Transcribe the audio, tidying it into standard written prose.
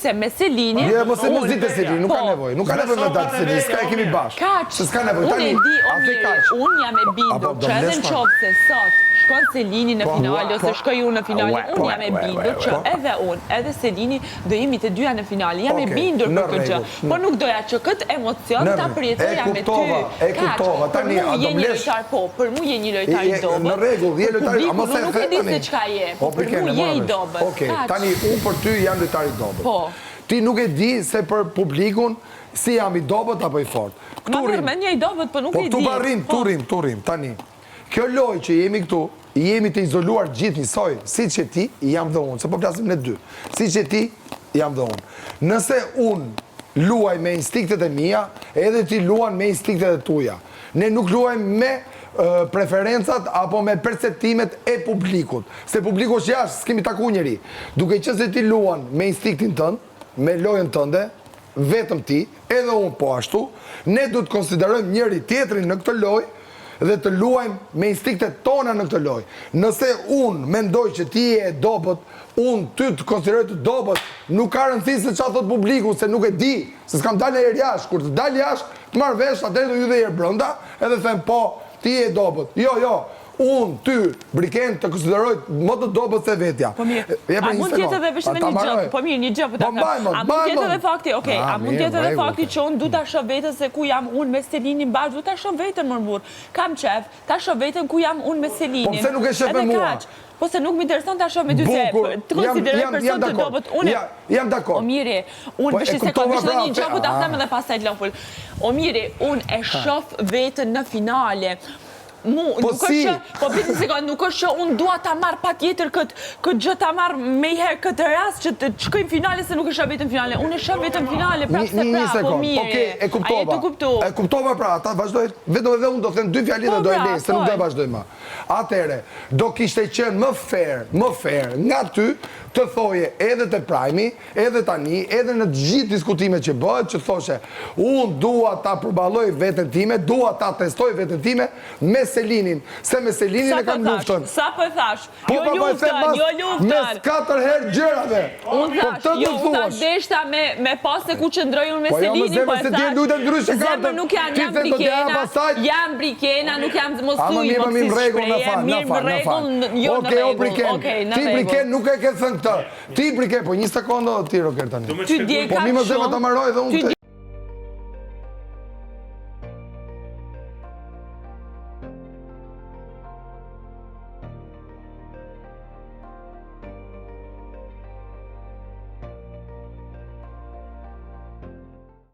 se me Selinin... Jo, mos e muzite Selinin, nuk ka nevojë. Nuk ka nevojë me dalë Selinin, s'ka e kemi bashkë. Kaq. S'ka nevojë. Unë e di, unë jam e bindur që edhe në qovë se sot shkon Selini në finale, ose shkoj unë në finale, unë jam e bindur që edhe unë, edhe Selini do jemi të dyja në finale. Jam e bindur për këtë gjë. Po nuk doja që këtë emocion ta përjetoja me ty. E kuptova, tani a do mlesh... Po, për mu je një lojtar i dobët. Në rregull, je lojtar i dobët. Publiku nuk e di se çka je, po për mu je i dobët. Okej, tani unë për ty jam lojtar i dobët. Po. Ti nuk e di se për publikun si jam i dobët apo i fortë. Ma mërmenja i dobët, po nuk e di. Po, tu rrim, tani. Kjo lojë që jemi këtu, jemi të izoluar gjithë njësoj, si që ti, jam dhe unë, se po plasim në dy. Si që ti, jam dhe unë. Nëse unë luaj me instiktet e mija, edhe ti luan me instiktet e tuja. Ne nuk luaj me preferencat apo me perceptimet e publikut. Se publiku është jashtë, s'kemi taku njëri. Duke që se ti luan me instiktin tënë, me lojën tënde, vetëm ti, edhe unë po ashtu, ne du të konsiderojmë njëri tjetrin në këtë lojë, dhe të luajmë me instiktet tona në këtë lojë. Nëse unë mendoj që ti e dobët, unë ty të konsideroj të dobët, nuk ka rëndësi se qa thot publiku, se nuk e di, se s'kam dalë e jashtë. Kur të dalë jashtë, të marrë vesh, atëherë do ju dhe jërë brënda, edhe them po, ti e dobët. Jo, unë, ty, Briken, të konsideroj më të dobët se vetja. Po mirë, a mund tjetë edhe vështë me një gjë? Po mirë, një gjë për ta thëmë. A mund tjetë edhe fakti, okej, a mund tjetë edhe fakti që unë du ta shoh vetën se ku jam unë me Selinin bashkë, du ta shoh vetën mërmur. Kam qef, ta shoh vetën ku jam unë me Selinin. Po pse nuk e shef me mua? Po se nuk më intereson ta shoh me dy se, të konsideroj person të dobët. Jam dakord. O miri, unë vishë se kom vishë një gjë, ta thëmë dhe pasaj të lofull. O miri, unë e shoh vetën në finale. Nuk është që unë dua ta marrë pa tjetër këtë gjë ta marrë me i herë këtë rast që të shkojmë finale se nuk e shë vetëm finale. Unë e shë vetëm finale, prapë se prapë, po mire. E kuptova pra, ata vazhdoj, vetëm edhe unë do them dy fjalë dhe do e lesë, se nuk do e vazhdoj ma. Atere, do kishte qenë më fair nga ty të thoje edhe të prajmi, edhe tani, edhe në gjithë diskutimet që bëhet, që thoshe, unë dua ta përballoj veten time, dua ta testoj veten time me Selinin, se me Selinin e kam luftën. Sa për thash? Jo luftën. Mes 4 herë gjërave. Unë thash, jo unë thash deshta me pas se ku qëndroj unë me Selinin, po e thash, zemër nuk jam Brikena, nuk jam mosuj, mirë më regull, jo në regull. Ti Briken nuk e ke thënë këtë. Ti Briken, po një sekundë ti Roker tani. Po mi më zema të maroj dhe unë